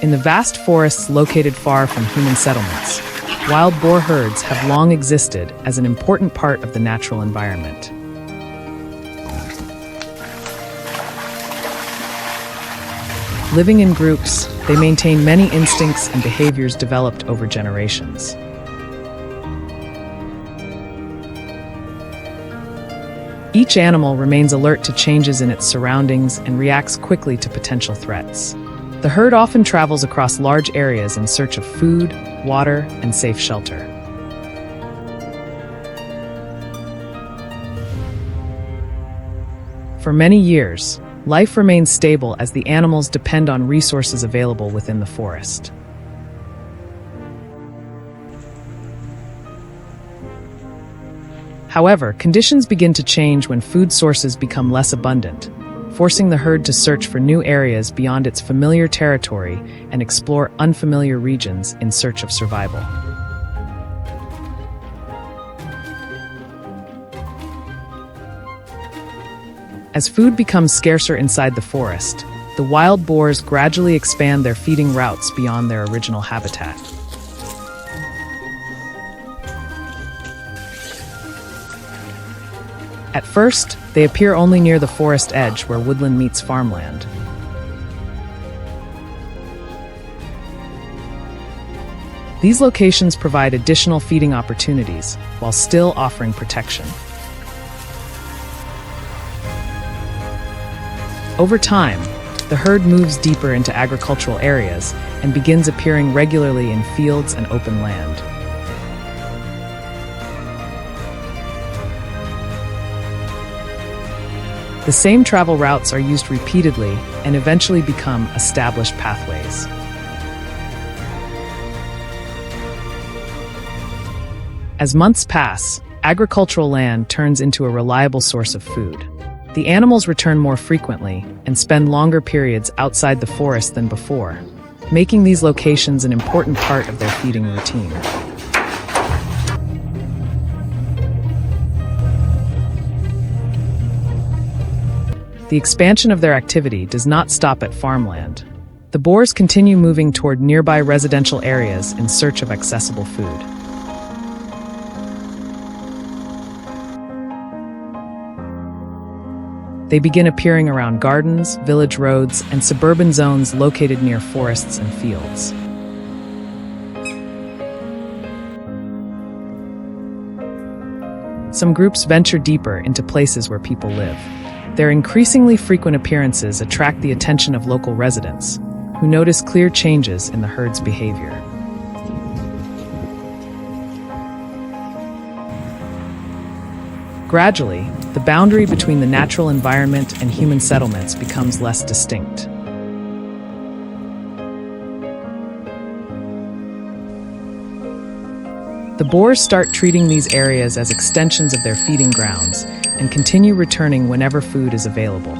In the vast forests located far from human settlements, wild boar herds have long existed as an important part of the natural environment. Living in groups, they maintain many instincts and behaviors developed over generations. Each animal remains alert to changes in its surroundings and reacts quickly to potential threats. The herd often travels across large areas in search of food, water, and safe shelter. For many years, life remains stable as the animals depend on resources available within the forest. However, conditions begin to change when food sources become less abundant, forcing the herd to search for new areas beyond its familiar territory and explore unfamiliar regions in search of survival. As food becomes scarcer inside the forest, the wild boars gradually expand their feeding routes beyond their original habitat. At first, they appear only near the forest edge where woodland meets farmland. These locations provide additional feeding opportunities while still offering protection. Over time, the herd moves deeper into agricultural areas and begins appearing regularly in fields and open land. The same travel routes are used repeatedly and eventually become established pathways. As months pass, agricultural land turns into a reliable source of food. The animals return more frequently and spend longer periods outside the forest than before, making these locations an important part of their feeding routine. The expansion of their activity does not stop at farmland. The boars continue moving toward nearby residential areas in search of accessible food. They begin appearing around gardens, village roads, and suburban zones located near forests and fields. Some groups venture deeper into places where people live. Their increasingly frequent appearances attract the attention of local residents, who notice clear changes in the herd's behavior. Gradually, the boundary between the natural environment and human settlements becomes less distinct. The boars start treating these areas as extensions of their feeding grounds and continue returning whenever food is available.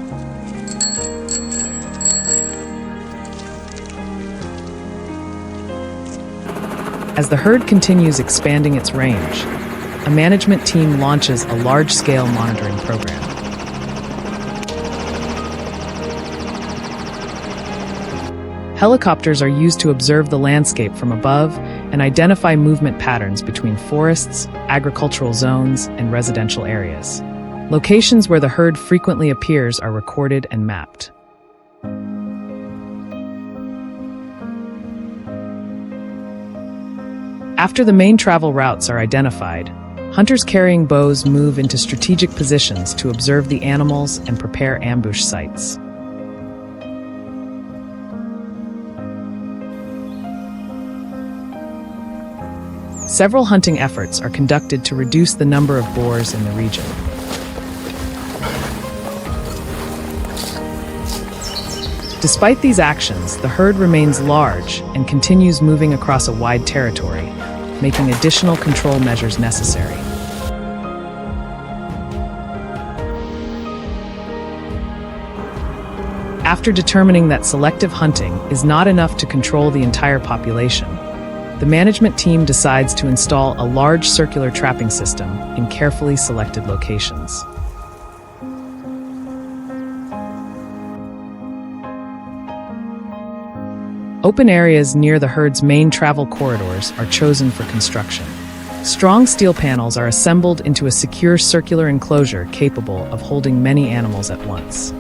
As the herd continues expanding its range, a management team launches a large-scale monitoring program. Helicopters are used to observe the landscape from above and identify movement patterns between forests, agricultural zones, and residential areas. Locations where the herd frequently appears are recorded and mapped. After the main travel routes are identified, hunters carrying bows move into strategic positions to observe the animals and prepare ambush sites. Several hunting efforts are conducted to reduce the number of boars in the region. Despite these actions, the herd remains large and continues moving across a wide territory, making additional control measures necessary. After determining that selective hunting is not enough to control the entire population, the management team decides to install a large circular trapping system in carefully selected locations. Open areas near the herd's main travel corridors are chosen for construction. Strong steel panels are assembled into a secure circular enclosure capable of holding many animals at once.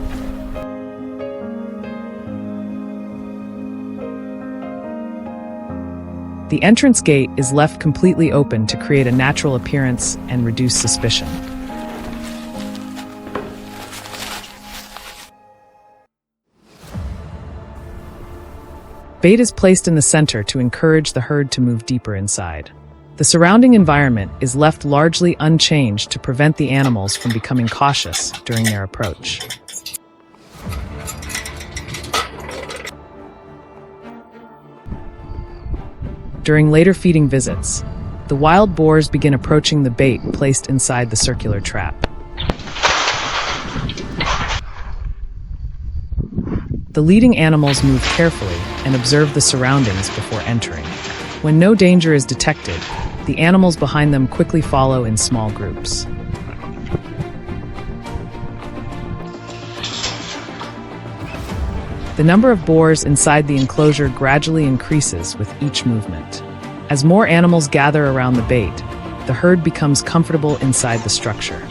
The entrance gate is left completely open to create a natural appearance and reduce suspicion. Bait is placed in the center to encourage the herd to move deeper inside. The surrounding environment is left largely unchanged to prevent the animals from becoming cautious during their approach. During later feeding visits, the wild boars begin approaching the bait placed inside the circular trap. The leading animals move carefully and observe the surroundings before entering. When no danger is detected, the animals behind them quickly follow in small groups. The number of boars inside the enclosure gradually increases with each movement. As more animals gather around the bait, the herd becomes comfortable inside the structure.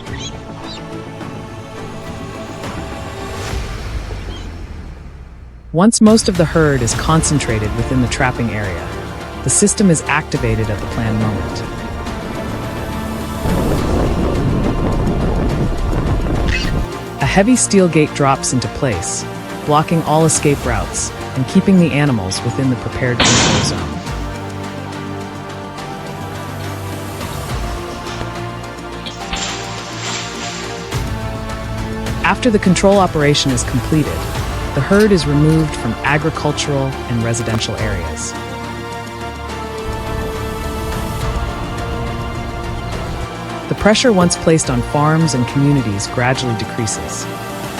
Once most of the herd is concentrated within the trapping area, the system is activated at the planned moment. A heavy steel gate drops into place, blocking all escape routes and keeping the animals within the prepared control zone. After the control operation is completed, the herd is removed from agricultural and residential areas. The pressure once placed on farms and communities gradually decreases.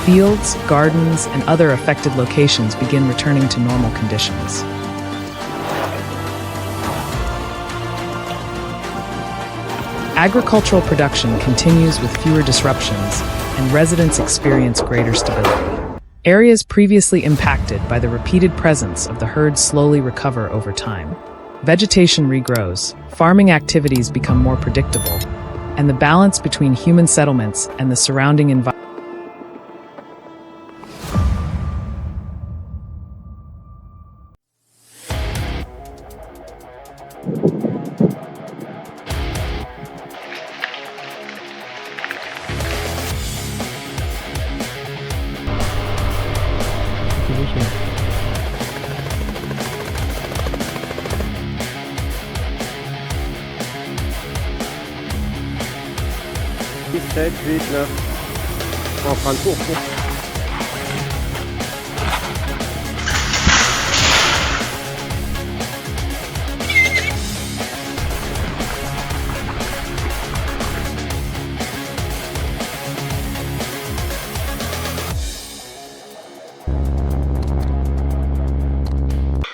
Fields, gardens, and other affected locations begin returning to normal conditions. Agricultural production continues with fewer disruptions, and residents experience greater stability. Areas previously impacted by the repeated presence of the herd slowly recover over time. Vegetation regrows, farming activities become more predictable, and the balance between human settlements and the surrounding environment.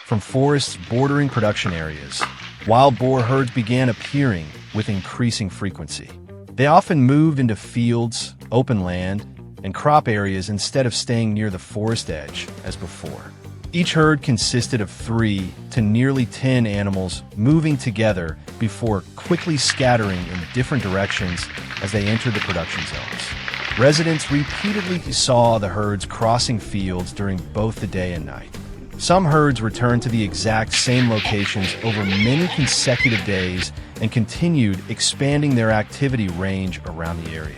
From forests bordering production areas, wild boar herds began appearing with increasing frequency. They often moved into fields, open land, and crop areas instead of staying near the forest edge as before. Each herd consisted of 3 to nearly 10 animals moving together before quickly scattering in different directions as they entered the production zones. Residents repeatedly saw the herds crossing fields during both the day and night. Some herds returned to the exact same locations over many consecutive days and continued expanding their activity range around the area.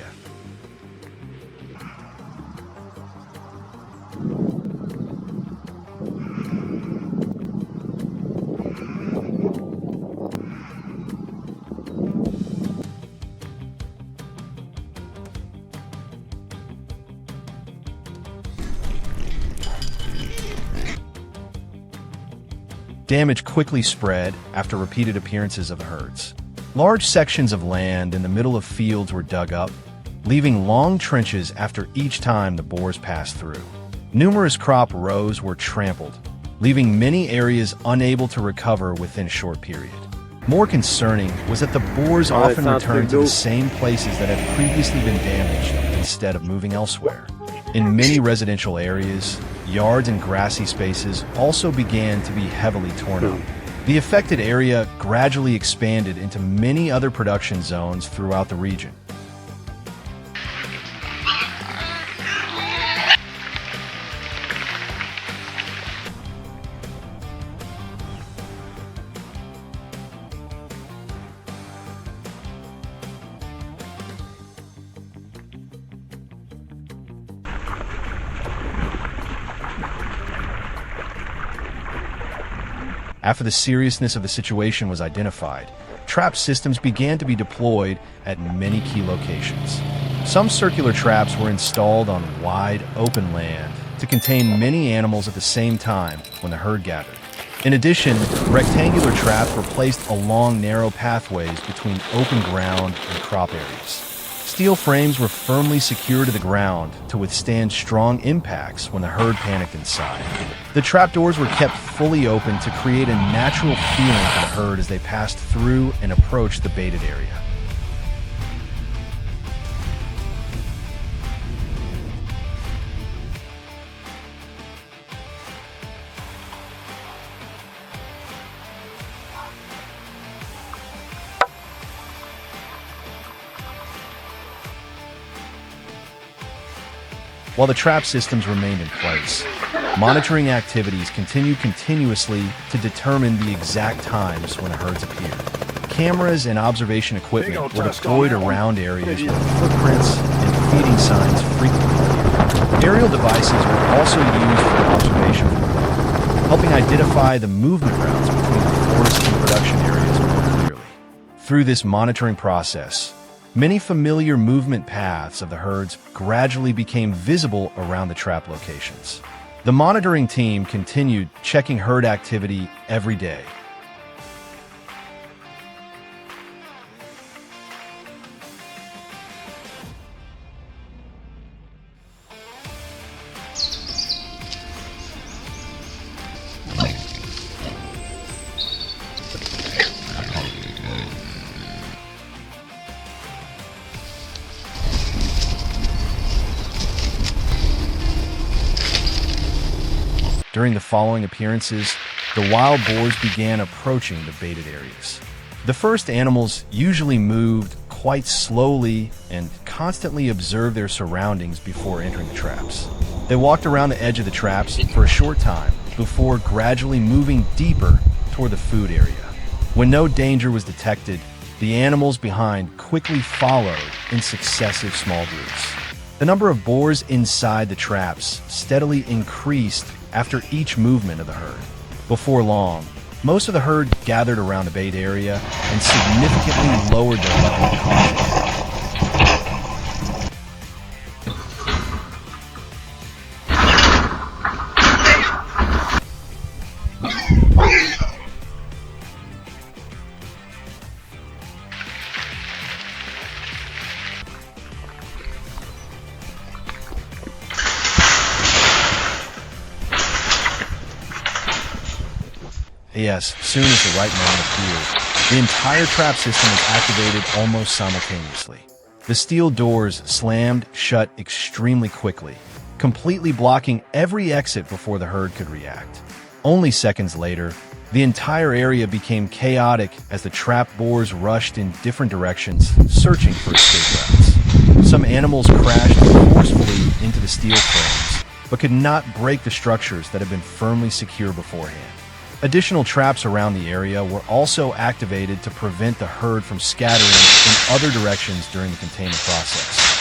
Damage quickly spread after repeated appearances of the herds. Large sections of land in the middle of fields were dug up, leaving long trenches after each time the boars passed through. Numerous crop rows were trampled, leaving many areas unable to recover within a short period. More concerning was that the boars often returned to the same places that had previously been damaged instead of moving elsewhere. In many residential areas, yards and grassy spaces also began to be heavily torn up. The affected area gradually expanded into many other production zones throughout the region. After the seriousness of the situation was identified, trap systems began to be deployed at many key locations. Some circular traps were installed on wide, open land to contain many animals at the same time when the herd gathered. In addition, rectangular traps were placed along narrow pathways between open ground and crop areas. Steel frames were firmly secured to the ground to withstand strong impacts when the herd panicked inside. The trapdoors were kept fully open to create a natural feeling for the herd as they passed through and approached the baited area. While the trap systems remained in place, monitoring activities continued continuously to determine the exact times when the herds appeared. Cameras and observation equipment were deployed around areas where footprints and feeding signs frequently appeared. Aerial devices were also used for observation, helping identify the movement routes between the forest and production areas more clearly. Through this monitoring process, many familiar movement paths of the herds gradually became visible around the trap locations. The monitoring team continued checking herd activity every day. During the following appearances, the wild boars began approaching the baited areas. The first animals usually moved quite slowly and constantly observed their surroundings before entering the traps. They walked around the edge of the traps for a short time before gradually moving deeper toward the food area. When no danger was detected, the animals behind quickly followed in successive small groups. The number of boars inside the traps steadily increased after each movement of the herd. Before long, most of the herd gathered around the bait area and significantly lowered their level of caution. Yes, soon as the right moment appeared, the entire trap system was activated almost simultaneously. The steel doors slammed shut extremely quickly, completely blocking every exit before the herd could react. Only seconds later, the entire area became chaotic as the trap boars rushed in different directions, searching for escape routes. Some animals crashed forcefully into the steel frames, but could not break the structures that had been firmly secure beforehand. Additional traps around the area were also activated to prevent the herd from scattering in other directions during the containment process.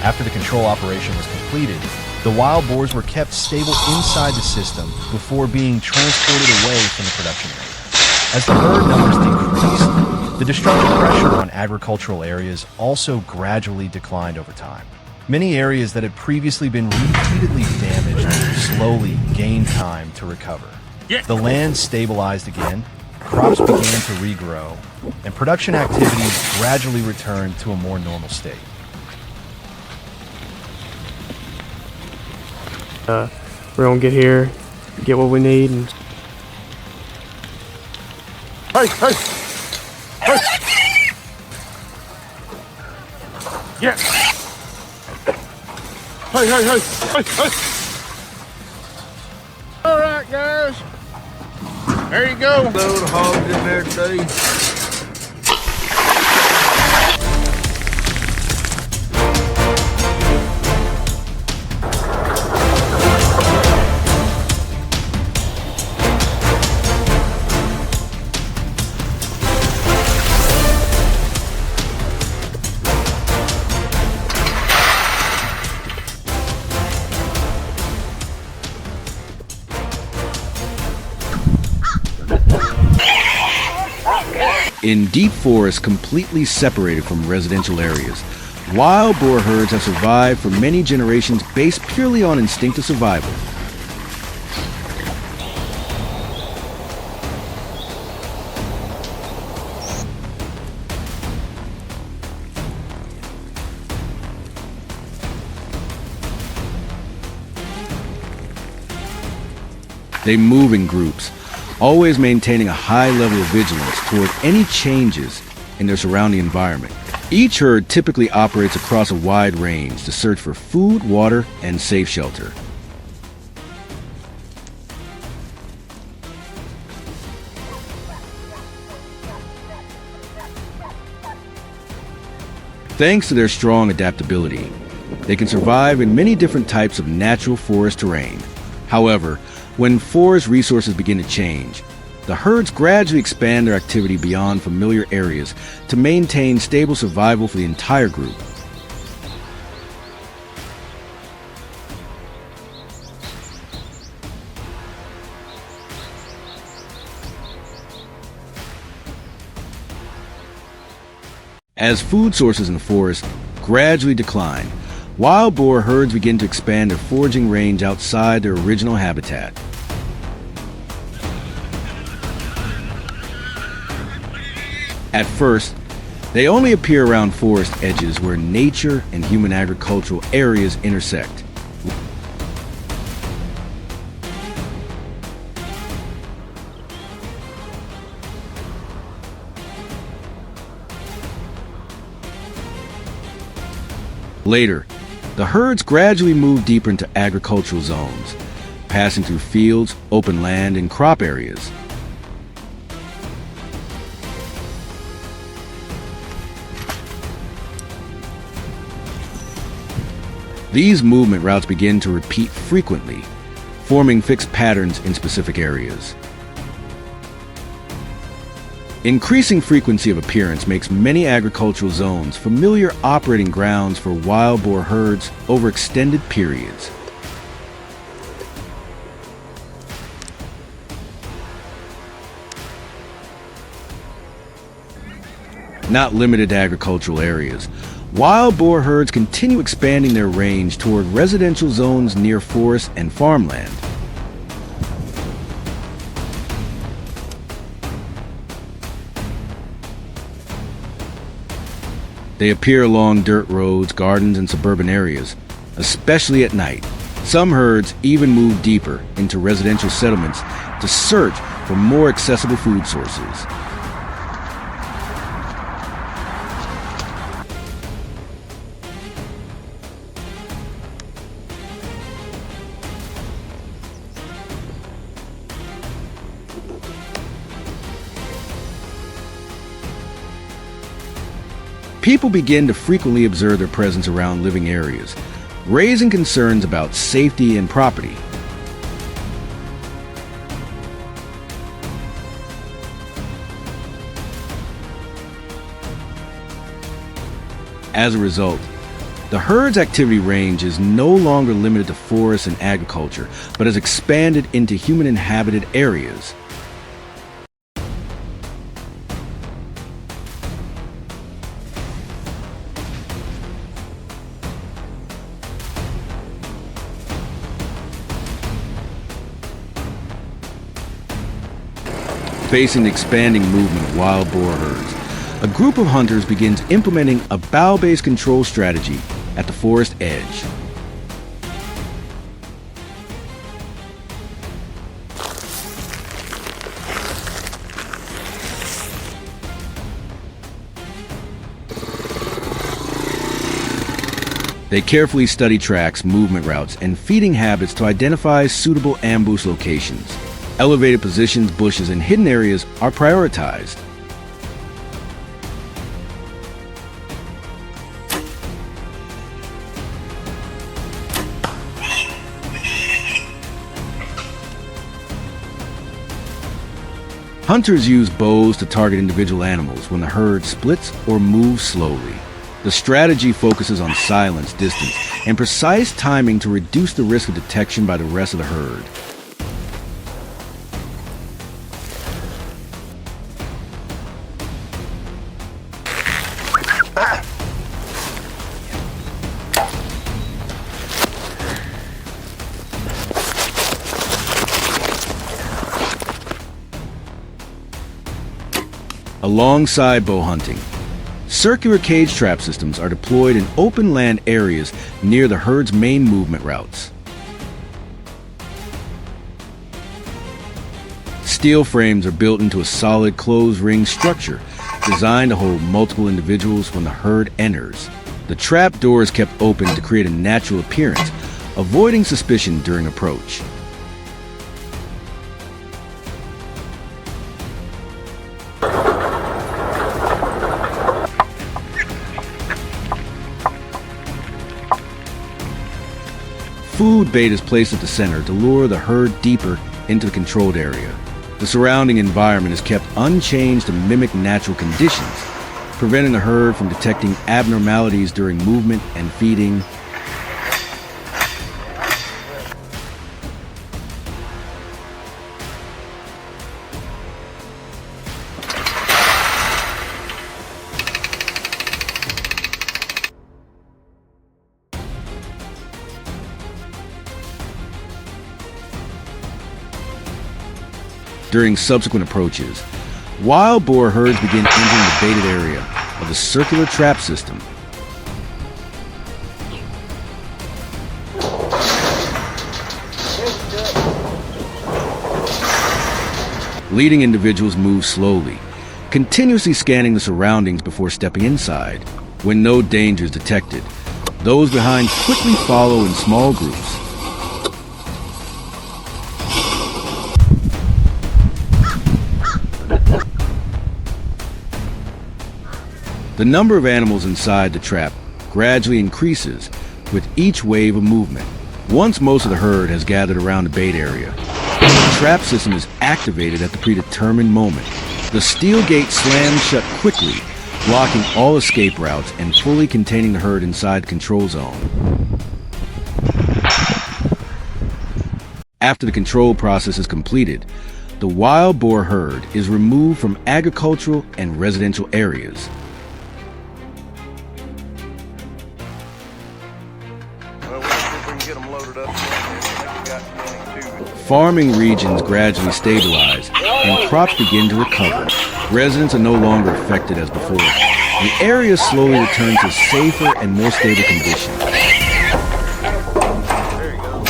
After the control operation was completed, the wild boars were kept stable inside the system before being transported away from the production area. As the herd numbers decreased, the destructive pressure on agricultural areas also gradually declined over time. Many areas that had previously been repeatedly damaged slowly gained time to recover. The land stabilized again, crops began to regrow, and production activities gradually returned to a more normal state. We're gonna get here, get what we need, and Hey, hey! Hey! Yeah! Hey, hey, hey! Hey, hey! All right, guys. There you go. Load of hogs in there today. In deep forests completely separated from residential areas, wild boar herds have survived for many generations based purely on instinctive survival. They move in groups, always maintaining a high level of vigilance toward any changes in their surrounding environment. Each herd typically operates across a wide range to search for food, water, and safe shelter. Thanks to their strong adaptability, they can survive in many different types of natural forest terrain. However, when forest resources begin to change, the herds gradually expand their activity beyond familiar areas to maintain stable survival for the entire group. As food sources in the forest gradually decline, wild boar herds begin to expand their foraging range outside their original habitat. At first, they only appear around forest edges where nature and human agricultural areas intersect. Later, the herds gradually move deeper into agricultural zones, passing through fields, open land, and crop areas. These movement routes begin to repeat frequently, forming fixed patterns in specific areas. Increasing frequency of appearance makes many agricultural zones familiar operating grounds for wild boar herds over extended periods. Not limited to agricultural areas, wild boar herds continue expanding their range toward residential zones near forests and farmland. They appear along dirt roads, gardens, and suburban areas, especially at night. Some herds even move deeper into residential settlements to search for more accessible food sources. People begin to frequently observe their presence around living areas, raising concerns about safety and property. As a result, The herd's activity range is no longer limited to forests and agriculture, but has expanded into human-inhabited areas. Facing the expanding movement of wild boar herds, a group of hunters begins implementing a bow-based control strategy at the forest edge. They carefully study tracks, movement routes, and feeding habits to identify suitable ambush locations. Elevated positions, bushes, and hidden areas are prioritized. Hunters use bows to target individual animals when the herd splits or moves slowly. The strategy focuses on silence, distance, and precise timing to reduce the risk of detection by the rest of the herd. Alongside bow hunting, circular cage trap systems are deployed in open land areas near the herd's main movement routes. Steel frames are built into a solid closed ring structure designed to hold multiple individuals when the herd enters. The trap door is kept open to create a natural appearance, avoiding suspicion during approach. Food bait is placed at the center to lure the herd deeper into the controlled area. The surrounding environment is kept unchanged to mimic natural conditions, preventing the herd from detecting abnormalities during movement and feeding. During subsequent approaches, wild boar herds begin entering the baited area of the circular trap system. Leading individuals move slowly, continuously scanning the surroundings before stepping inside. When no danger is detected, those behind quickly follow in small groups. The number of animals inside the trap gradually increases with each wave of movement. Once most of the herd has gathered around the bait area, the trap system is activated at the predetermined moment. The steel gate slams shut quickly, blocking all escape routes and fully containing the herd inside the control zone. After the control process is completed, the wild boar herd is removed from agricultural and residential areas. Farming regions gradually stabilize and crops begin to recover. Residents are no longer affected as before. The area slowly returns to safer and more stable conditions. There you go.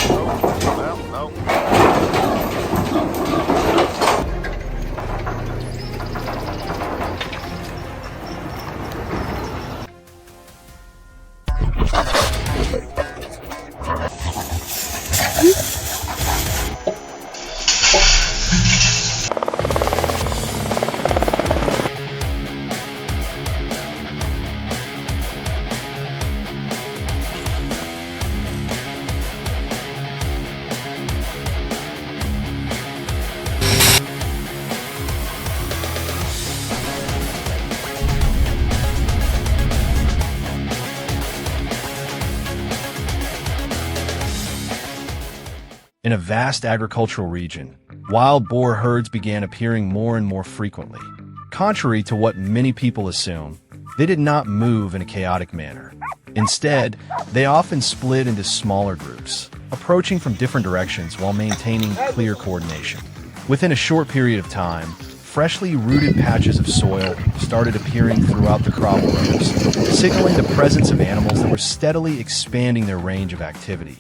No. In a vast agricultural region, wild boar herds began appearing more and more frequently. Contrary to what many people assume, they did not move in a chaotic manner. Instead, they often split into smaller groups, approaching from different directions while maintaining clear coordination. Within a short period of time, freshly rooted patches of soil started appearing throughout the crop rows, signaling the presence of animals that were steadily expanding their range of activity.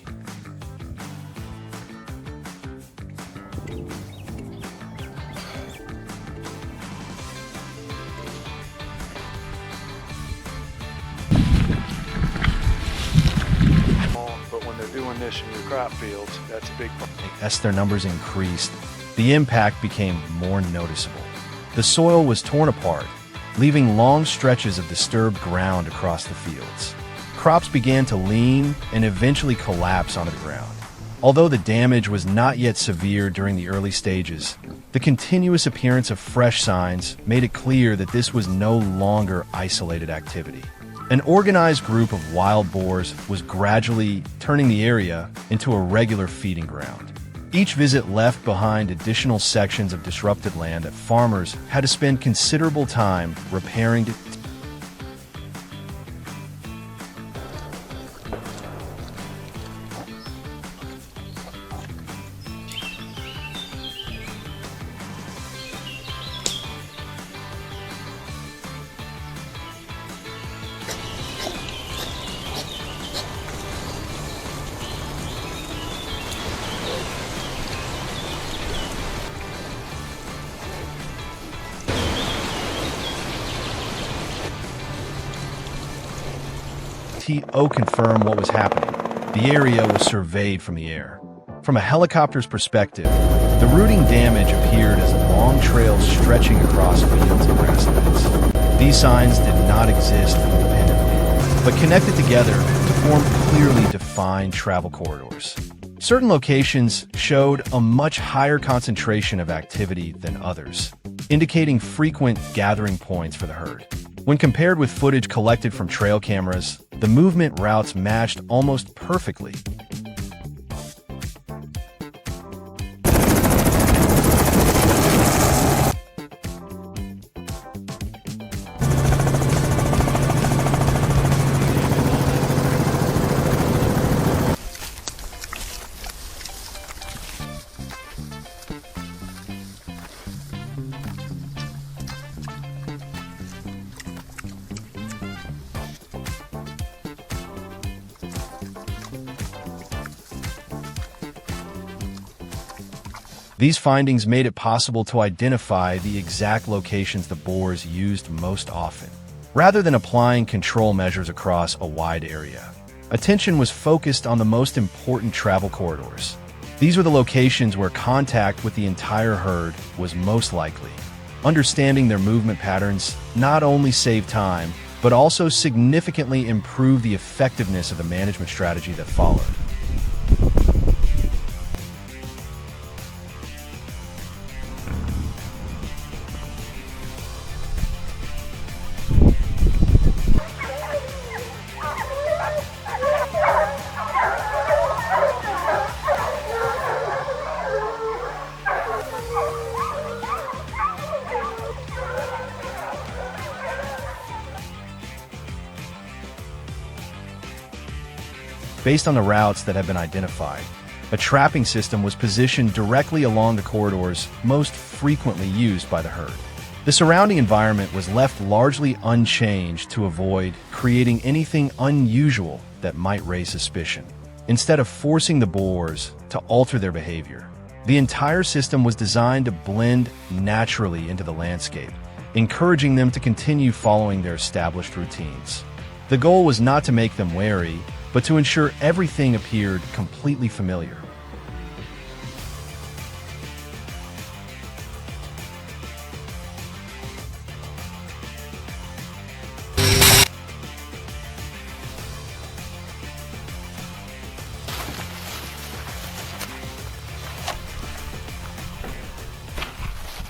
But when they're doing this in your crop fields, that's a big part. As their numbers increased, the impact became more noticeable. The soil was torn apart, leaving long stretches of disturbed ground across the fields. Crops began to lean and eventually collapse onto the ground. Although the damage was not yet severe during the early stages, the continuous appearance of fresh signs made it clear that this was no longer isolated activity. An organized group of wild boars was gradually turning the area into a regular feeding ground. Each visit left behind additional sections of disrupted land that farmers had to spend considerable time repairing to confirm what was happening. The area was surveyed from the air. From a helicopter's perspective, the rooting damage appeared as long trails stretching across fields and grasslands. These signs did not exist independently, but connected together to form clearly defined travel corridors. Certain locations showed a much higher concentration of activity than others, indicating frequent gathering points for the herd. When compared with footage collected from trail cameras, the movement routes matched almost perfectly. These findings made it possible to identify the exact locations the boars used most often, rather than applying control measures across a wide area. Attention was focused on the most important travel corridors. These were the locations where contact with the entire herd was most likely. Understanding their movement patterns not only saved time, but also significantly improved the effectiveness of the management strategy that followed. Based on the routes that have been identified, a trapping system was positioned directly along the corridors most frequently used by the herd. The surrounding environment was left largely unchanged to avoid creating anything unusual that might raise suspicion. Instead of forcing the boars to alter their behavior, the entire system was designed to blend naturally into the landscape, encouraging them to continue following their established routines. The goal was not to make them wary, but to ensure everything appeared completely familiar.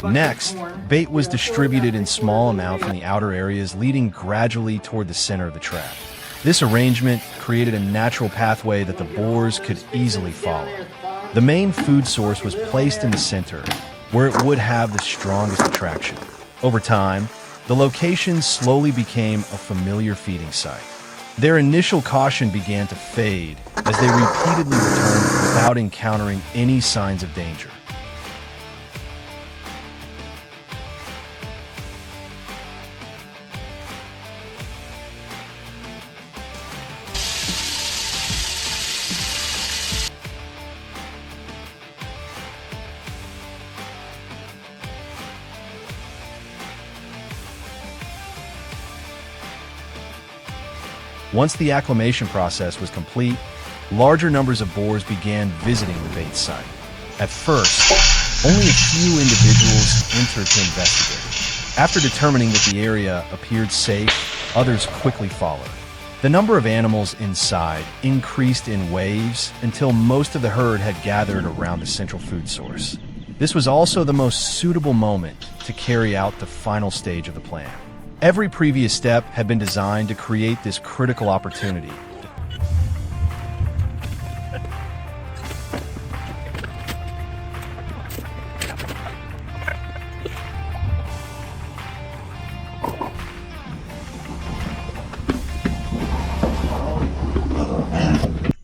Next, bait was distributed in small amounts in the outer areas, leading gradually toward the center of the trap. This arrangement created a natural pathway that the boars could easily follow. The main food source was placed in the center, where it would have the strongest attraction. Over time, the location slowly became a familiar feeding site. Their initial caution began to fade as they repeatedly returned without encountering any signs of danger. Once the acclimation process was complete, larger numbers of boars began visiting the bait site. At first, only a few individuals entered to investigate. After determining that the area appeared safe, others quickly followed. The number of animals inside increased in waves until most of the herd had gathered around the central food source. This was also the most suitable moment to carry out the final stage of the plan. Every previous step had been designed to create this critical opportunity.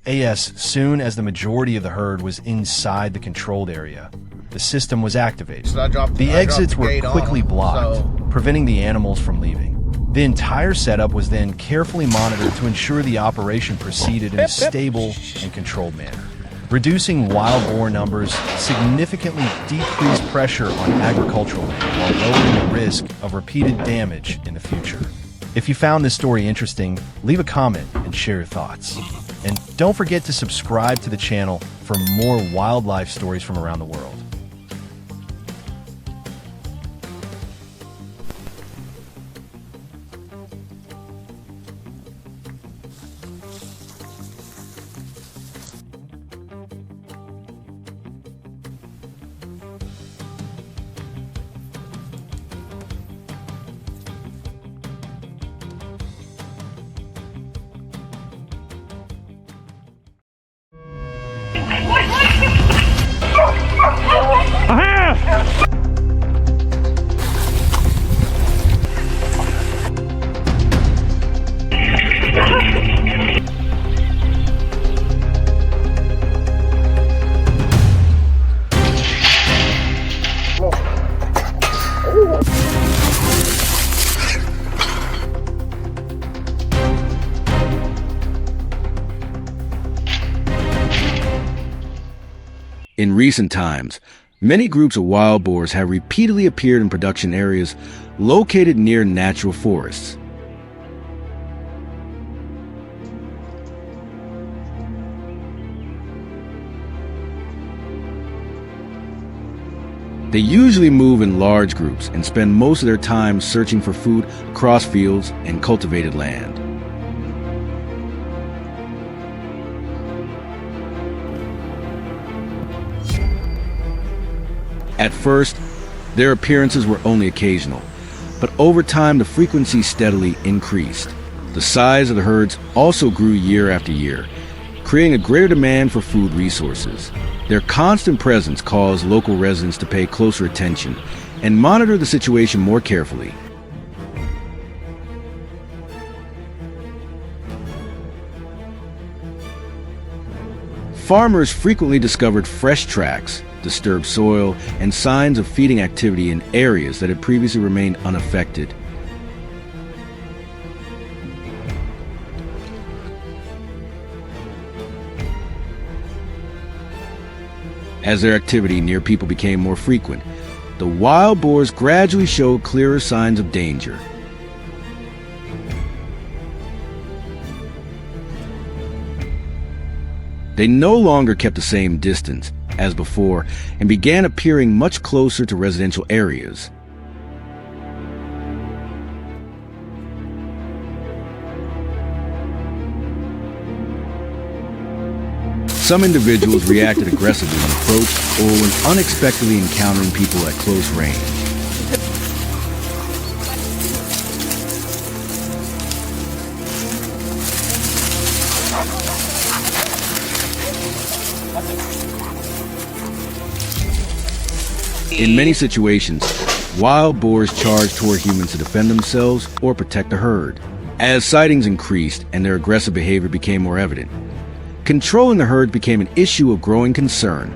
As soon as the majority of the herd was inside the controlled area, the system was activated. The exits were quickly blocked, preventing the animals from leaving. The entire setup was then carefully monitored to ensure the operation proceeded in a stable and controlled manner. Reducing wild boar numbers significantly decreased pressure on agricultural land while lowering the risk of repeated damage in the future. If you found this story interesting, leave a comment and share your thoughts. And don't forget to subscribe to the channel for more wildlife stories from around the world. In recent times, many groups of wild boars have repeatedly appeared in production areas located near natural forests. They usually move in large groups and spend most of their time searching for food across fields and cultivated land. At first, their appearances were only occasional, but over time the frequency steadily increased. The size of the herds also grew year after year, creating a greater demand for food resources. Their constant presence caused local residents to pay closer attention and monitor the situation more carefully. Farmers frequently discovered fresh tracks, disturbed soil, and signs of feeding activity in areas that had previously remained unaffected. As their activity near people became more frequent, the wild boars gradually showed clearer signs of danger. They no longer kept the same distance as before and began appearing much closer to residential areas. Some individuals reacted aggressively when approached or when unexpectedly encountering people at close range. In many situations, wild boars charge toward humans to defend themselves or protect the herd. As sightings increased and their aggressive behavior became more evident, controlling the herd became an issue of growing concern.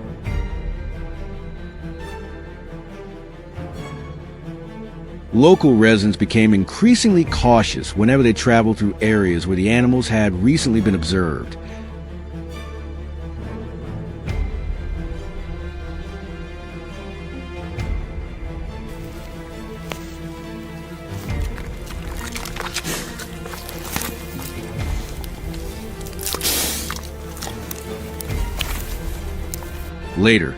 Local residents became increasingly cautious whenever they traveled through areas where the animals had recently been observed. Later,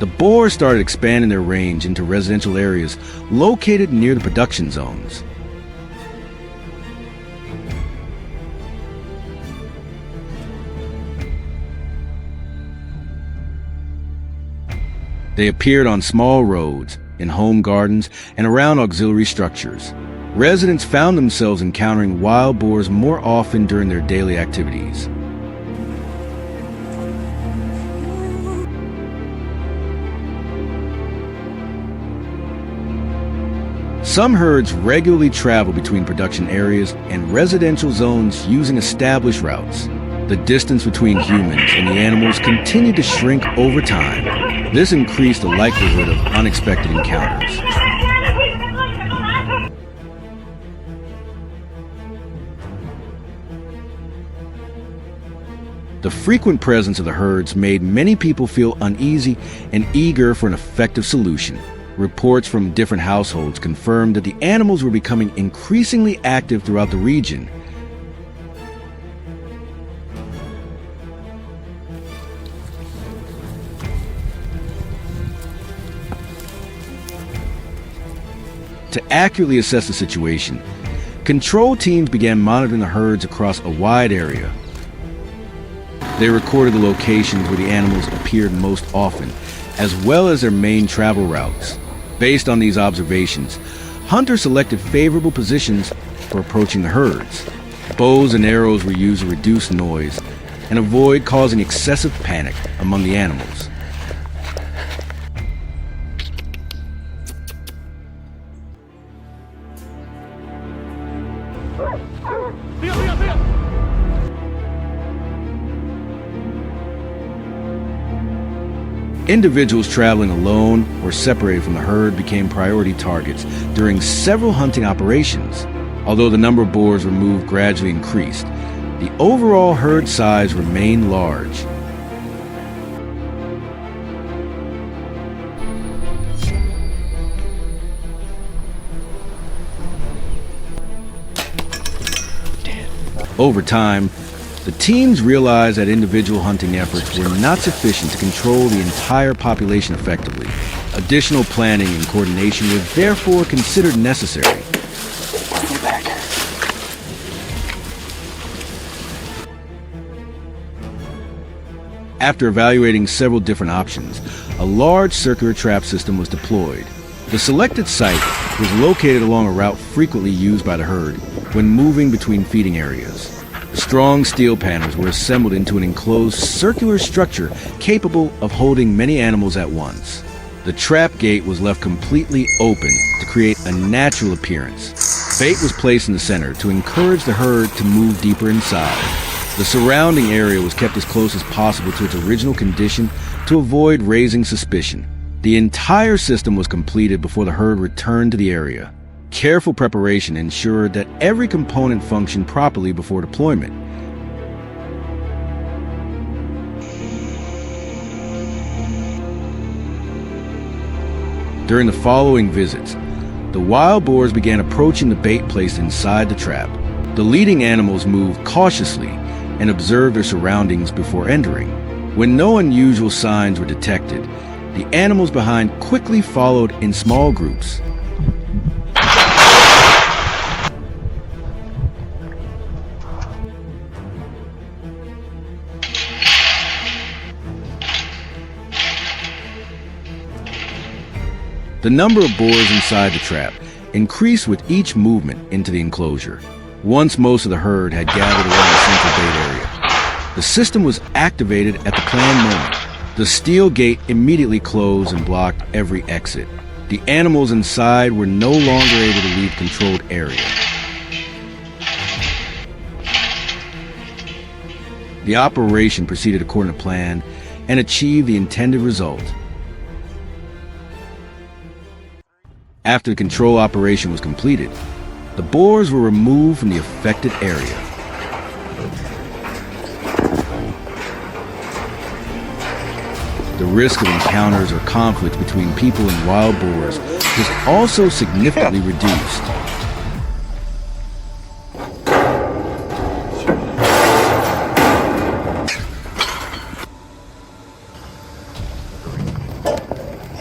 the boars started expanding their range into residential areas located near the production zones. They appeared on small roads, in home gardens, and around auxiliary structures. Residents found themselves encountering wild boars more often during their daily activities. Some herds regularly travel between production areas and residential zones using established routes. The distance between humans and the animals continued to shrink over time. This increased the likelihood of unexpected encounters. The frequent presence of the herds made many people feel uneasy and eager for an effective solution. Reports from different households confirmed that the animals were becoming increasingly active throughout the region. To accurately assess the situation, control teams began monitoring the herds across a wide area. They recorded the locations where the animals appeared most often, as well as their main travel routes. Based on these observations, hunters selected favorable positions for approaching the herds. Bows and arrows were used to reduce noise and avoid causing excessive panic among the animals. Individuals traveling alone or separated from the herd became priority targets during several hunting operations. Although the number of boars removed gradually increased, the overall herd size remained large. Over time, the teams realized that individual hunting efforts were not sufficient to control the entire population effectively. Additional planning and coordination were therefore considered necessary. After evaluating several different options, a large circular trap system was deployed. The selected site was located along a route frequently used by the herd when moving between feeding areas. Strong steel panels were assembled into an enclosed circular structure capable of holding many animals at once. The trap gate was left completely open to create a natural appearance. Bait was placed in the center to encourage the herd to move deeper inside. The surrounding area was kept as close as possible to its original condition to avoid raising suspicion. The entire system was completed before the herd returned to the area. Careful preparation ensured that every component functioned properly before deployment. During the following visits, the wild boars began approaching the bait placed inside the trap. The leading animals moved cautiously and observed their surroundings before entering. When no unusual signs were detected, the animals behind quickly followed in small groups. The number of boars inside the trap increased with each movement into the enclosure. Once most of the herd had gathered around the central bait area, the system was activated at the planned moment. The steel gate immediately closed and blocked every exit. The animals inside were no longer able to leave controlled area. The operation proceeded according to plan and achieved the intended result. After the control operation was completed, the boars were removed from the affected area. The risk of encounters or conflicts between people and wild boars was also significantly reduced.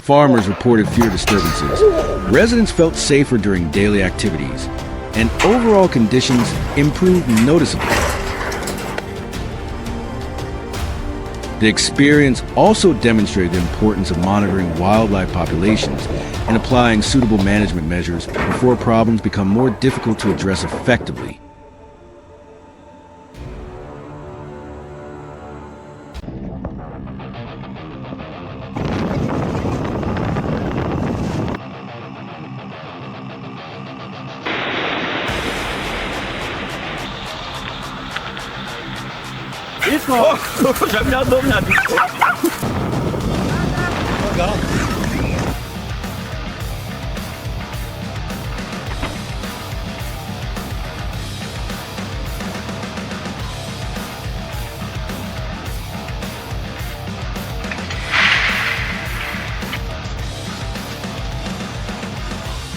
Farmers reported fewer disturbances, residents felt safer during daily activities, and overall conditions improved noticeably. The experience also demonstrated the importance of monitoring wildlife populations and applying suitable management measures before problems become more difficult to address effectively.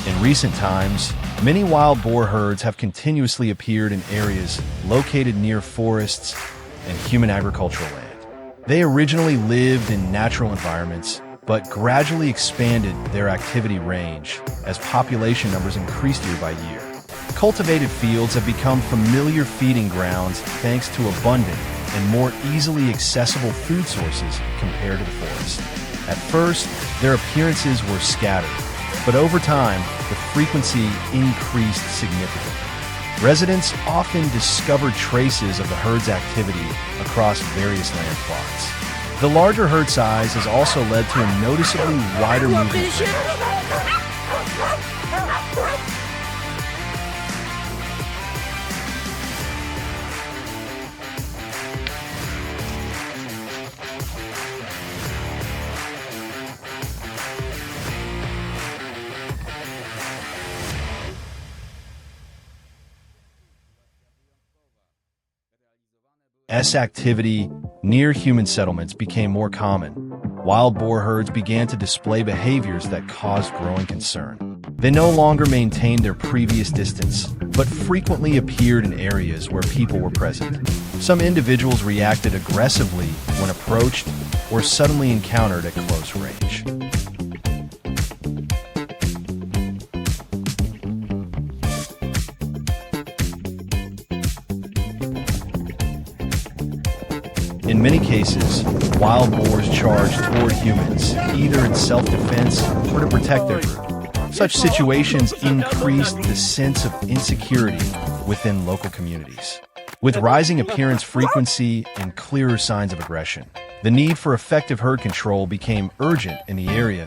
In recent times, many wild boar herds have continuously appeared in areas located near forests and human agricultural land. They originally lived in natural environments, but gradually expanded their activity range as population numbers increased year by year. Cultivated fields have become familiar feeding grounds thanks to abundant and more easily accessible food sources compared to the forest. At first, their appearances were scattered, but over time, the frequency increased significantly. Residents often discovered traces of the herd's activity across various land plots. The larger herd size has also led to a noticeably wider movement range. Activity near human settlements became more common. Wild boar herds began to display behaviors that caused growing concern. They no longer maintained their previous distance, but frequently appeared in areas where people were present. Some individuals reacted aggressively when approached or suddenly encountered at close range. In many cases, wild boars charge toward humans, either in self-defense or to protect their group. Such situations increased the sense of insecurity within local communities. With rising appearance frequency and clearer signs of aggression, the need for effective herd control became urgent in the area.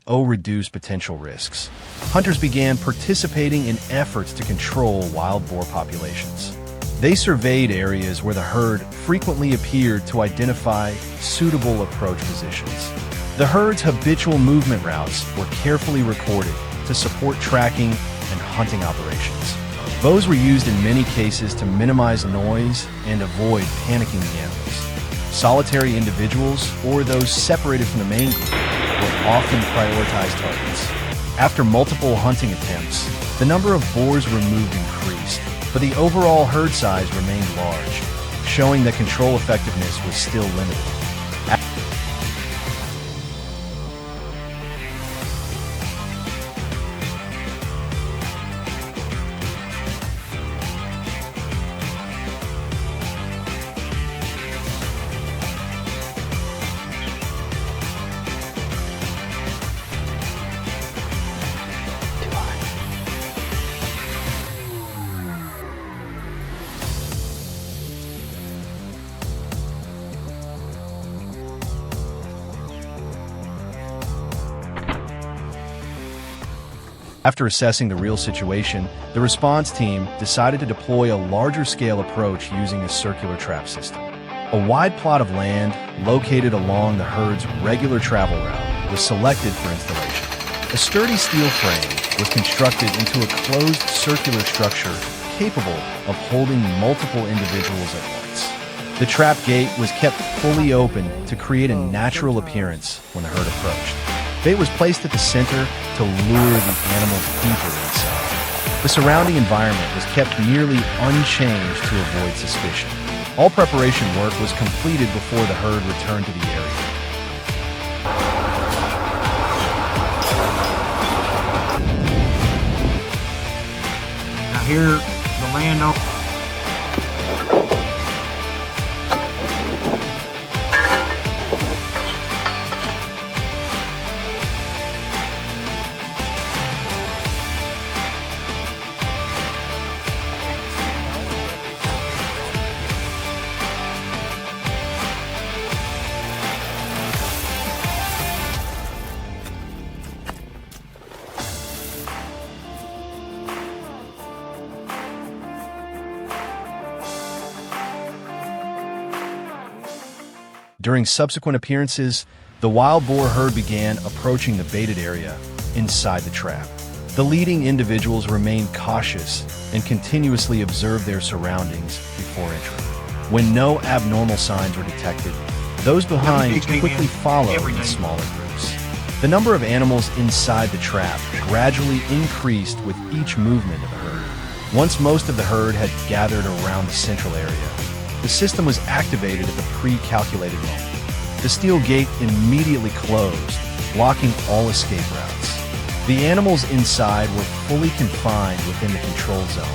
To reduce potential risks, hunters began participating in efforts to control wild boar populations. They surveyed areas where the herd frequently appeared to identify suitable approach positions. The herd's habitual movement routes were carefully recorded to support tracking and hunting operations. Bows were used in many cases to minimize noise and avoid panicking the animals. Solitary individuals, or those separated from the main group, were often prioritized targets. After multiple hunting attempts, the number of boars removed increased, but the overall herd size remained large, showing that control effectiveness was still limited. After assessing the real situation, the response team decided to deploy a larger-scale approach using a circular trap system. A wide plot of land located along the herd's regular travel route was selected for installation. A sturdy steel frame was constructed into a closed circular structure capable of holding multiple individuals at once. The trap gate was kept fully open to create a natural appearance when the herd approached. Bait was placed at the center to lure the animals deeper inside. The surrounding environment was kept nearly unchanged to avoid suspicion. All preparation work was completed before the herd returned to the area. Now here, the landowner. During subsequent appearances, the wild boar herd began approaching the baited area inside the trap. The leading individuals remained cautious and continuously observed their surroundings before entering. When no abnormal signs were detected, those behind quickly followed in smaller groups. The number of animals inside the trap gradually increased with each movement of the herd. Once most of the herd had gathered around the central area, the system was activated at the pre-calculated moment. The steel gate immediately closed, blocking all escape routes. The animals inside were fully confined within the control zone.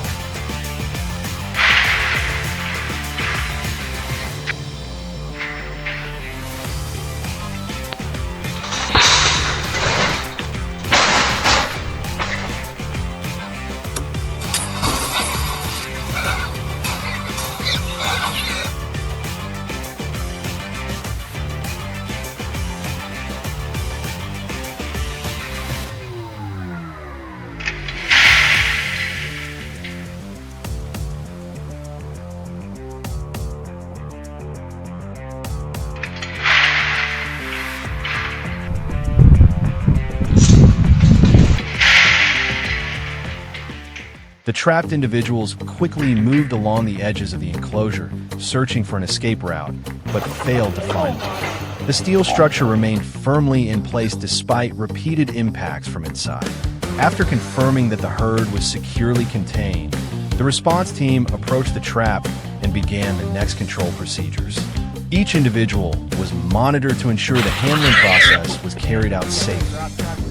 The trapped individuals quickly moved along the edges of the enclosure, searching for an escape route, but failed to find one. The steel structure remained firmly in place despite repeated impacts from inside. After confirming that the herd was securely contained, the response team approached the trap and began the next control procedures. Each individual was monitored to ensure the handling process was carried out safely.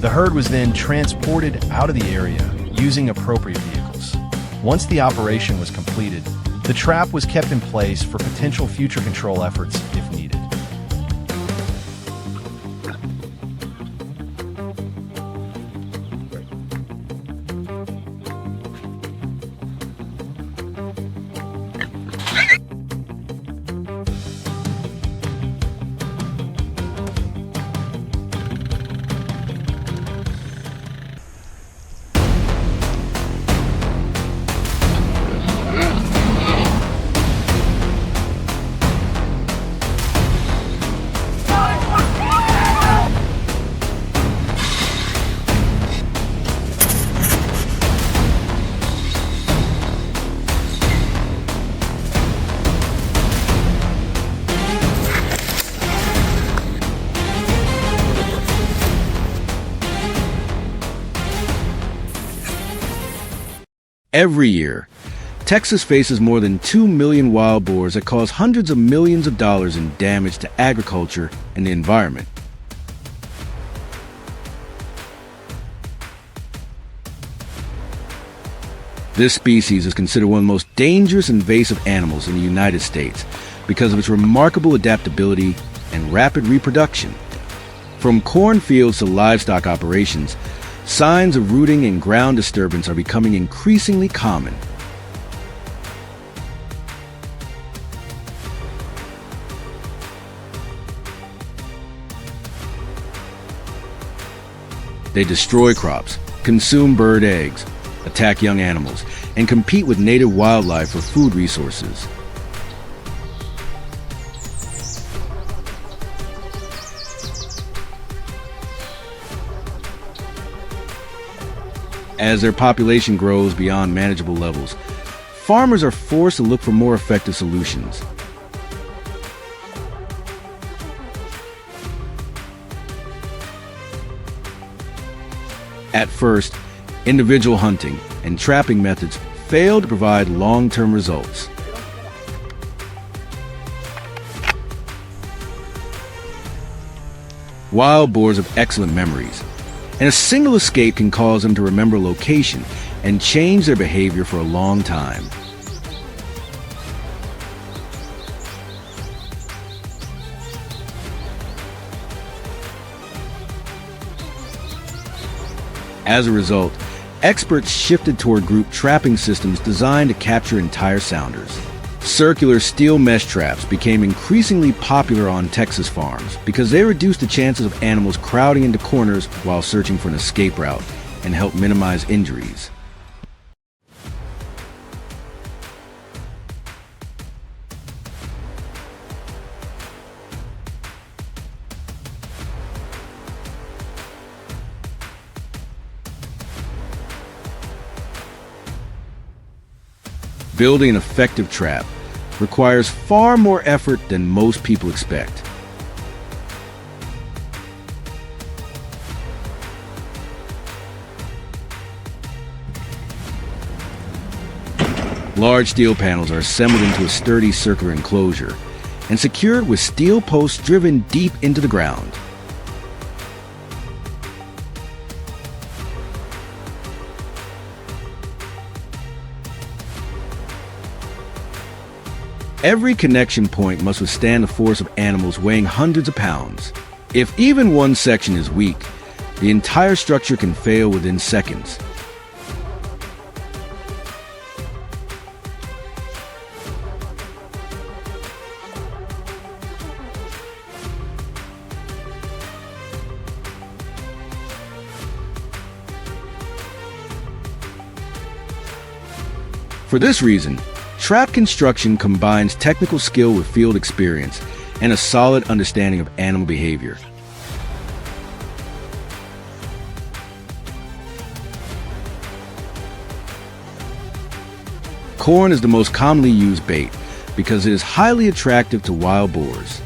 The herd was then transported out of the area using appropriate vehicles. Once the operation was completed, the trap was kept in place for potential future control efforts if needed. Every year, Texas faces more than 2 million wild boars that cause hundreds of millions of dollars in damage to agriculture and the environment. This species is considered one of the most dangerous invasive animals in the United States because of its remarkable adaptability and rapid reproduction. From cornfields to livestock operations, signs of rooting and ground disturbance are becoming increasingly common. They destroy crops, consume bird eggs, attack young animals, and compete with native wildlife for food resources. As their population grows beyond manageable levels, farmers are forced to look for more effective solutions. At first, individual hunting and trapping methods failed to provide long-term results. Wild boars have excellent memories, and a single escape can cause them to remember location and change their behavior for a long time. As a result, experts shifted toward group trapping systems designed to capture entire sounders. Circular steel mesh traps became increasingly popular on Texas farms because they reduced the chances of animals crowding into corners while searching for an escape route and helped minimize injuries. Building an effective trap requires far more effort than most people expect. Large steel panels are assembled into a sturdy circular enclosure and secured with steel posts driven deep into the ground. Every connection point must withstand the force of animals weighing hundreds of pounds. If even one section is weak, the entire structure can fail within seconds. For this reason, trap construction combines technical skill with field experience and a solid understanding of animal behavior. Corn is the most commonly used bait because it is highly attractive to wild boars.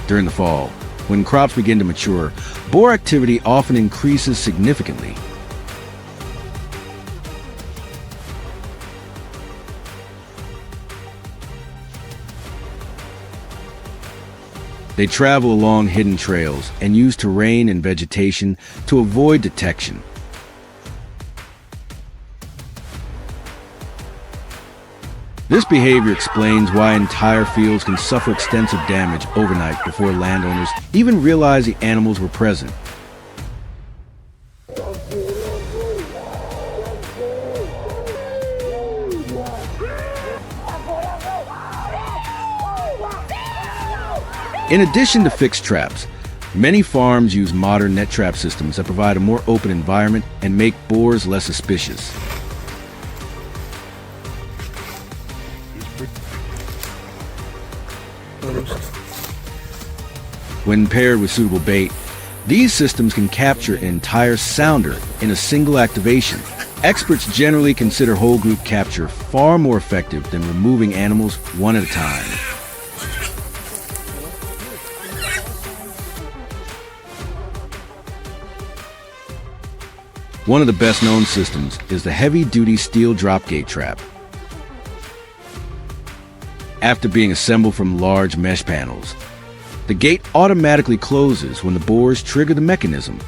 During the fall, when crops begin to mature, boar activity often increases significantly. They travel along hidden trails and use terrain and vegetation to avoid detection. This behavior explains why entire fields can suffer extensive damage overnight before landowners even realize the animals were present. In addition to fixed traps, many farms use modern net trap systems that provide a more open environment and make boars less suspicious. When paired with suitable bait, these systems can capture an entire sounder in a single activation. Experts generally consider whole group capture far more effective than removing animals one at a time. One of the best-known systems is the heavy-duty steel drop-gate trap. After being assembled from large mesh panels, the gate automatically closes when the boars trigger the mechanism.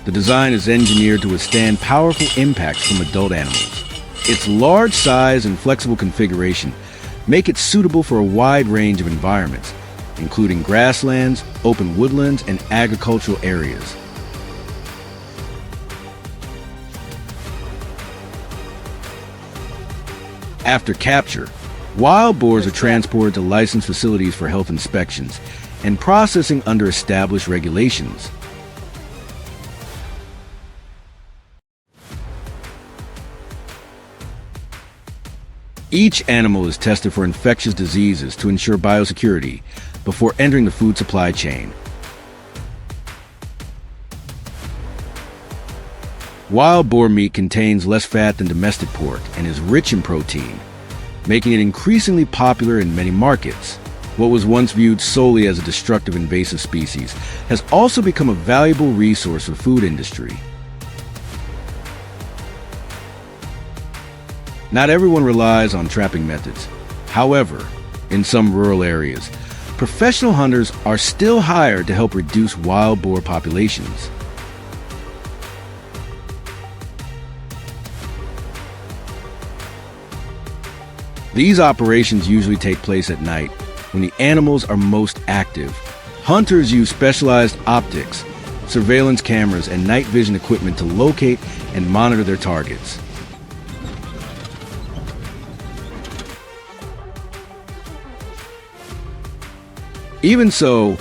The design is engineered to withstand powerful impacts from adult animals. Its large size and flexible configuration make it suitable for a wide range of environments, including grasslands, open woodlands, and agricultural areas. After capture, wild boars are transported to licensed facilities for health inspections and processing under established regulations. Each animal is tested for infectious diseases to ensure biosecurity before entering the food supply chain. Wild boar meat contains less fat than domestic pork and is rich in protein, making it increasingly popular in many markets. What was once viewed solely as a destructive invasive species has also become a valuable resource for the food industry. Not everyone relies on trapping methods. However, in some rural areas, professional hunters are still hired to help reduce wild boar populations. These operations usually take place at night, when the animals are most active. Hunters use specialized optics, surveillance cameras, and night vision equipment to locate and monitor their targets. Even so,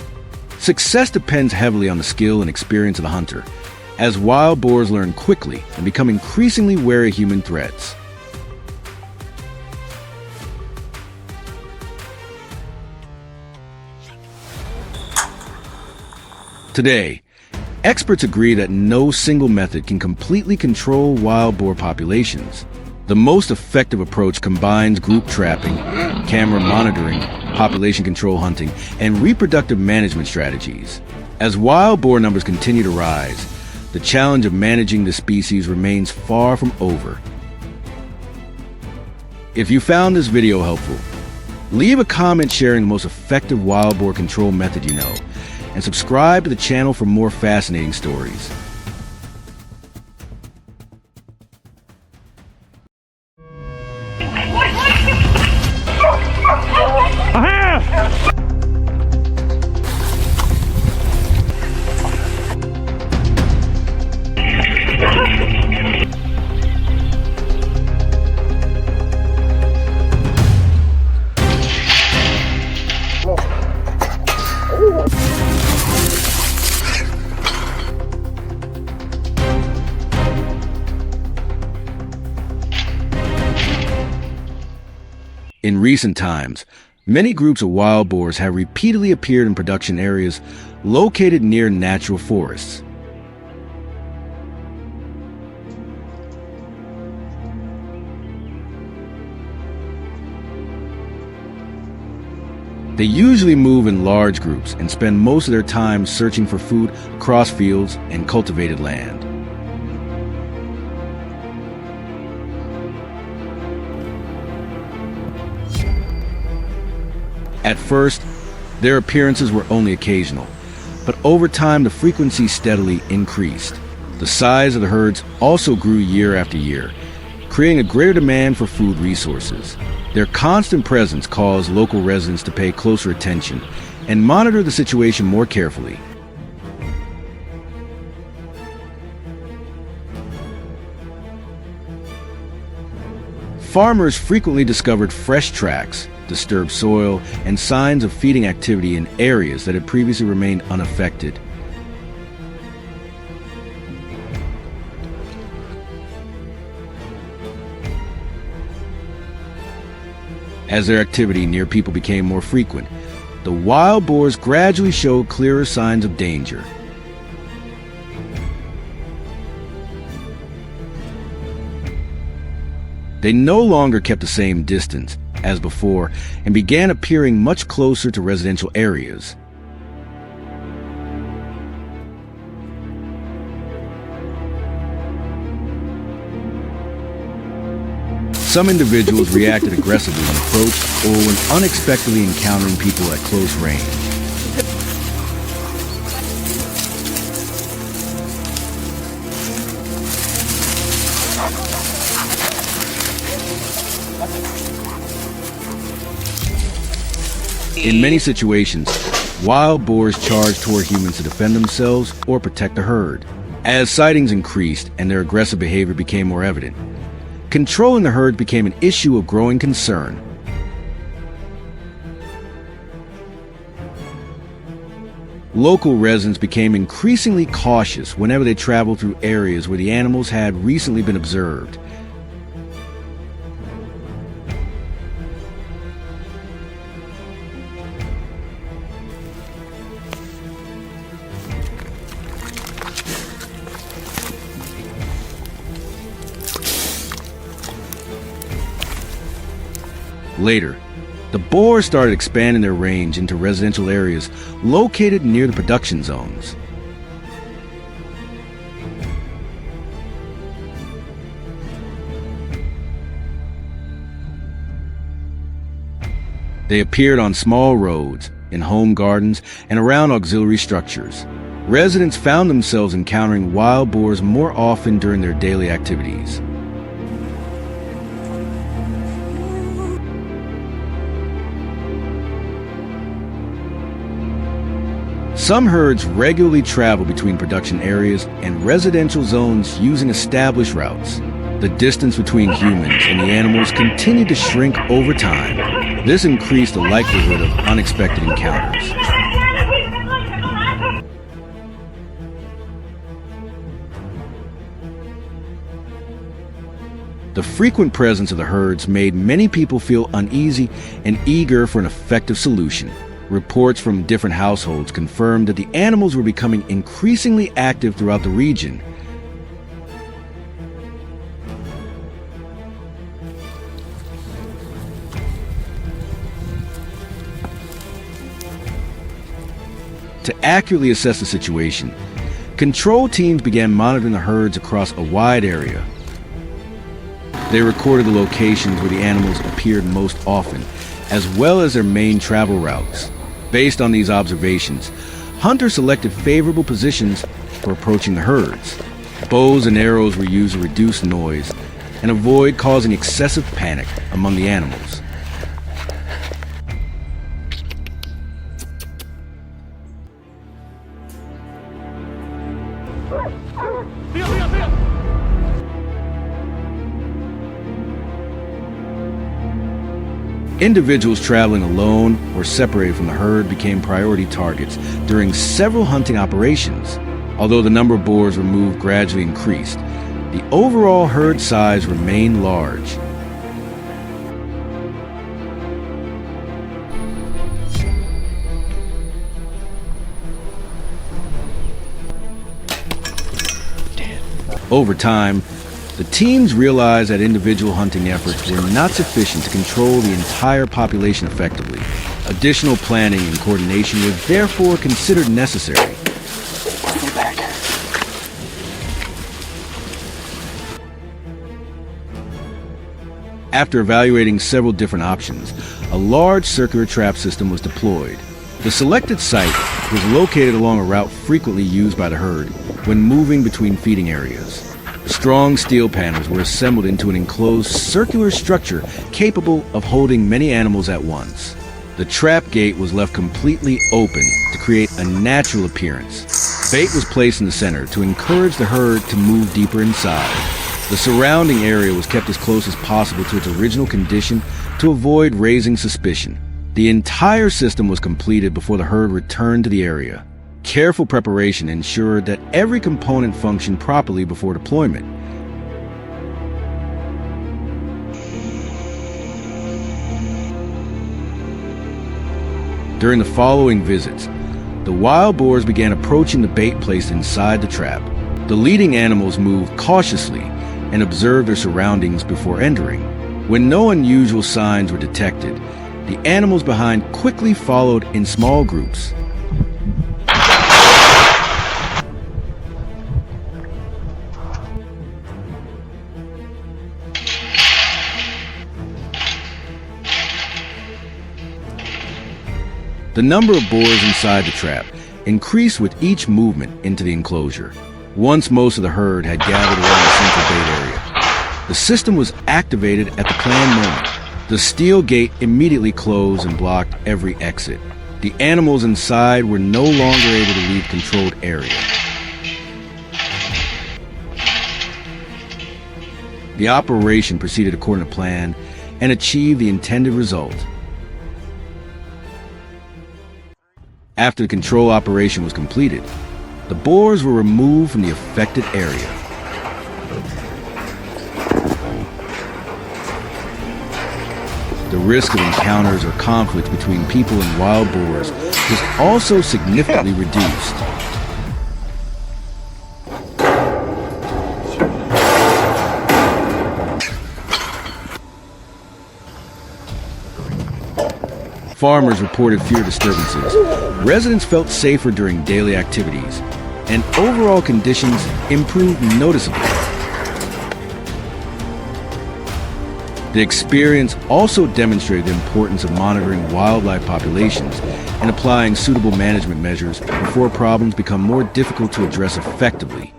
success depends heavily on the skill and experience of the hunter, as wild boars learn quickly and become increasingly wary of human threats. Today, experts agree that no single method can completely control wild boar populations. The most effective approach combines group trapping, camera monitoring, population control hunting, and reproductive management strategies. As wild boar numbers continue to rise, the challenge of managing the species remains far from over. If you found this video helpful, leave a comment sharing the most effective wild boar control method you know, and subscribe to the channel for more fascinating stories. In recent times, many groups of wild boars have repeatedly appeared in production areas located near natural forests. They usually move in large groups and spend most of their time searching for food across fields and cultivated land. At first, their appearances were only occasional, but over time the frequency steadily increased. The size of the herds also grew year after year, creating a greater demand for food resources. Their constant presence caused local residents to pay closer attention and monitor the situation more carefully. Farmers frequently discovered fresh tracks, disturbed soil, and signs of feeding activity in areas that had previously remained unaffected. As their activity near people became more frequent, the wild boars gradually showed clearer signs of danger. They no longer kept the same distance as before and began appearing much closer to residential areas. Some individuals reacted aggressively when approached or when unexpectedly encountering people at close range. In many situations, wild boars charged toward humans to defend themselves or protect the herd. As sightings increased and their aggressive behavior became more evident, controlling the herd became an issue of growing concern. Local residents became increasingly cautious whenever they traveled through areas where the animals had recently been observed. Later, the boars started expanding their range into residential areas located near the production zones. They appeared on small roads, in home gardens, and around auxiliary structures. Residents found themselves encountering wild boars more often during their daily activities. Some herds regularly travel between production areas and residential zones using established routes. The distance between humans and the animals continued to shrink over time. This increased the likelihood of unexpected encounters. The frequent presence of the herds made many people feel uneasy and eager for an effective solution. Reports from different households confirmed that the animals were becoming increasingly active throughout the region. To accurately assess the situation, control teams began monitoring the herds across a wide area. They recorded the locations where the animals appeared most often, as well as their main travel routes. Based on these observations, hunters selected favorable positions for approaching the herds. Bows and arrows were used to reduce noise and avoid causing excessive panic among the animals. Individuals traveling alone or separated from the herd became priority targets during several hunting operations. Although the number of boars removed gradually increased, the overall herd size remained large. Over time, the teams realized that individual hunting efforts were not sufficient to control the entire population effectively. Additional planning and coordination were therefore considered necessary. After evaluating several different options, a large circular trap system was deployed. The selected site was located along a route frequently used by the herd when moving between feeding areas. Strong steel panels were assembled into an enclosed circular structure capable of holding many animals at once. The trap gate was left completely open to create a natural appearance. Bait was placed in the center to encourage the herd to move deeper inside. The surrounding area was kept as close as possible to its original condition to avoid raising suspicion. The entire system was completed before the herd returned to the area. Careful preparation ensured that every component functioned properly before deployment. During the following visits, the wild boars began approaching the bait placed inside the trap. The leading animals moved cautiously and observe their surroundings before entering. When no unusual signs were detected, the animals behind quickly followed in small groups. The number of boars inside the trap increased with each movement into the enclosure. Once most of the herd had gathered around the central gate area, the system was activated at the planned moment. The steel gate immediately closed and blocked every exit. The animals inside were no longer able to leave controlled area. The operation proceeded according to plan and achieved the intended result. After the control operation was completed, the boars were removed from the affected area. The risk of encounters or conflicts between people and wild boars was also significantly reduced. Farmers reported fewer disturbances, residents felt safer during daily activities, and overall conditions improved noticeably. The experience also demonstrated the importance of monitoring wildlife populations and applying suitable management measures before problems become more difficult to address effectively.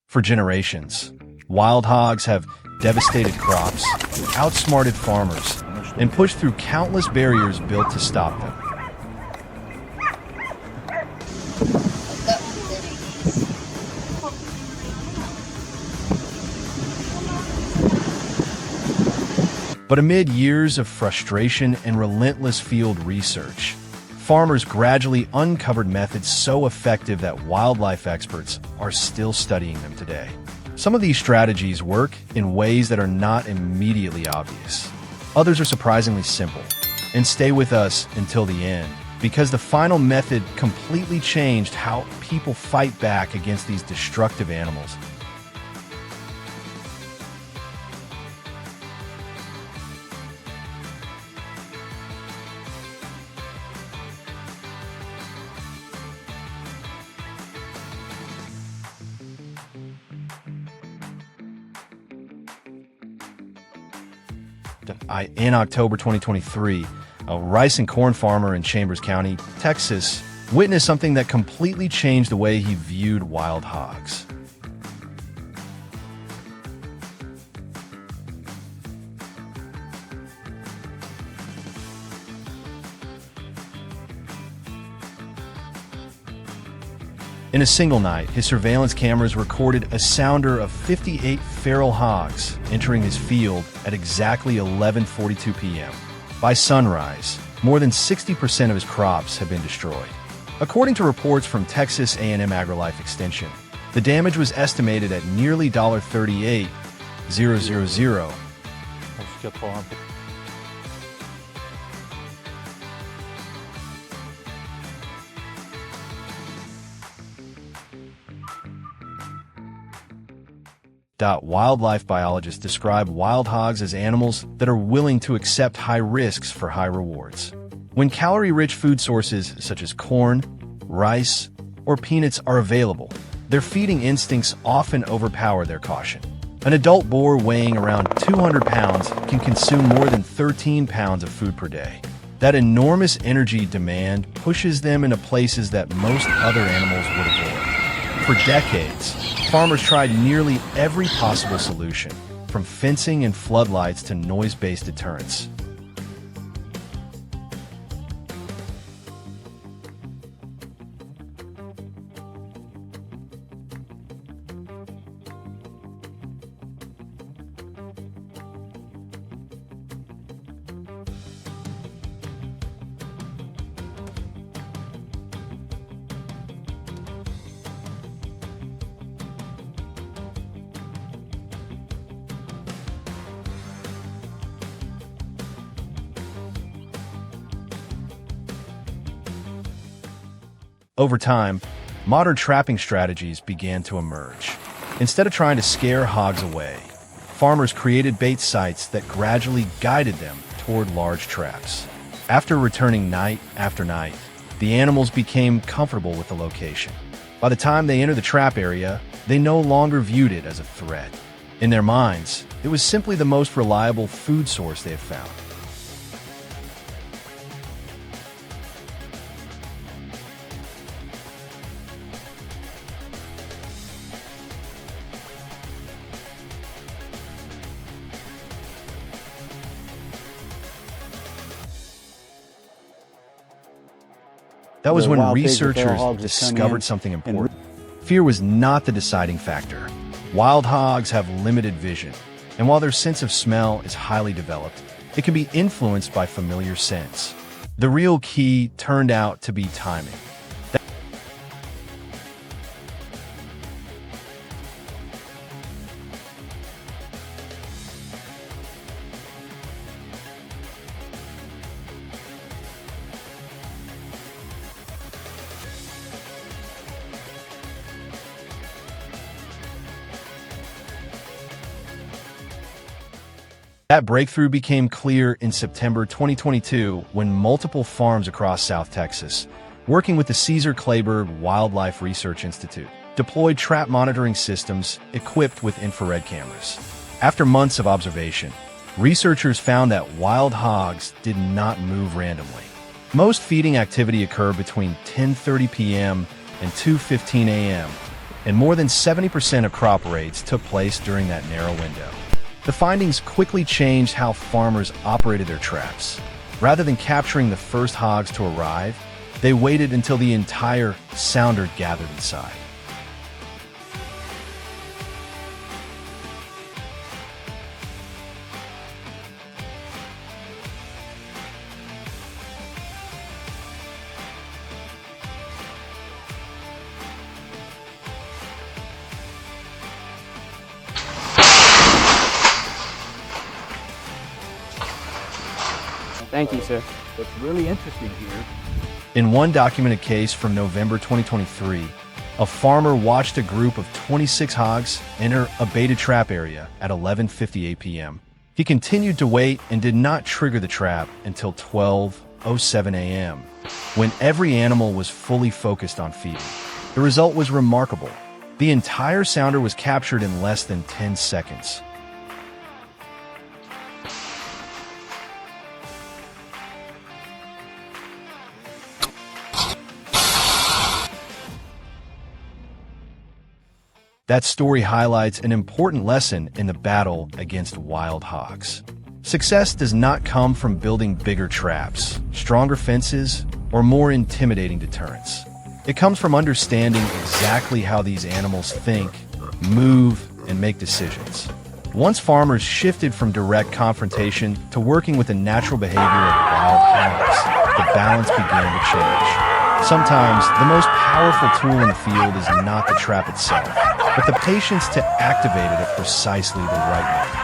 For generations, wild hogs have devastated crops, outsmarted farmers, and pushed through countless barriers built to stop them. But amid years of frustration and relentless field research, farmers gradually uncovered methods so effective that wildlife experts are still studying them today. Some of these strategies work in ways that are not immediately obvious. Others are surprisingly simple. And stay with us until the end, because the final method completely changed how people fight back against these destructive animals. In October 2023, a rice and corn farmer in Chambers County, Texas, witnessed something that completely changed the way he viewed wild hogs. In a single night, his surveillance cameras recorded a sounder of 58 feral hogs entering his field at exactly 11:42 p.m. By sunrise, more than 60% of his crops had been destroyed. According to reports from Texas A&M AgriLife Extension, the damage was estimated at nearly $38,000. Wildlife biologists describe wild hogs as animals that are willing to accept high risks for high rewards. When calorie-rich food sources such as corn, rice, or peanuts are available, their feeding instincts often overpower their caution. An adult boar weighing around 200 pounds can consume more than 13 pounds of food per day. That enormous energy demand pushes them into places that most other animals would avoid. For decades, farmers tried nearly every possible solution, from fencing and floodlights to noise-based deterrents. Over time, modern trapping strategies began to emerge. Instead of trying to scare hogs away, farmers created bait sites that gradually guided them toward large traps. After returning night after night, the animals became comfortable with the location. By the time they entered the trap area, they no longer viewed it as a threat. In their minds, it was simply the most reliable food source they had found. That was when researchers discovered something important. Fear was not the deciding factor. Wild hogs have limited vision, and while their sense of smell is highly developed, it can be influenced by familiar scents. The real key turned out to be timing. That breakthrough became clear in September 2022 when multiple farms across South Texas, working with the Cesar Claiborne Wildlife Research Institute, deployed trap monitoring systems equipped with infrared cameras. After months of observation, researchers found that wild hogs did not move randomly. Most feeding activity occurred between 10:30 p.m. and 2:15 a.m., and more than 70% of crop raids took place during that narrow window. The findings quickly changed how farmers operated their traps. Rather than capturing the first hogs to arrive, they waited until the entire sounder gathered inside. Thank you, sir. What's really interesting here, In one documented case from November 2023, a farmer watched a group of 26 hogs enter a baited trap area at 11:58 p.m. He continued to wait and did not trigger the trap until 12:07 a.m., when every animal was fully focused on feeding. The result was remarkable. The entire sounder was captured in less than 10 seconds. That story highlights an important lesson in the battle against wild hogs. Success does not come from building bigger traps, stronger fences, or more intimidating deterrents. It comes from understanding exactly how these animals think, move, and make decisions. Once farmers shifted from direct confrontation to working with the natural behavior of wild hogs, the balance began to change. Sometimes, the most powerful tool in the field is not the trap itself, but the patience to activate it at precisely the right moment.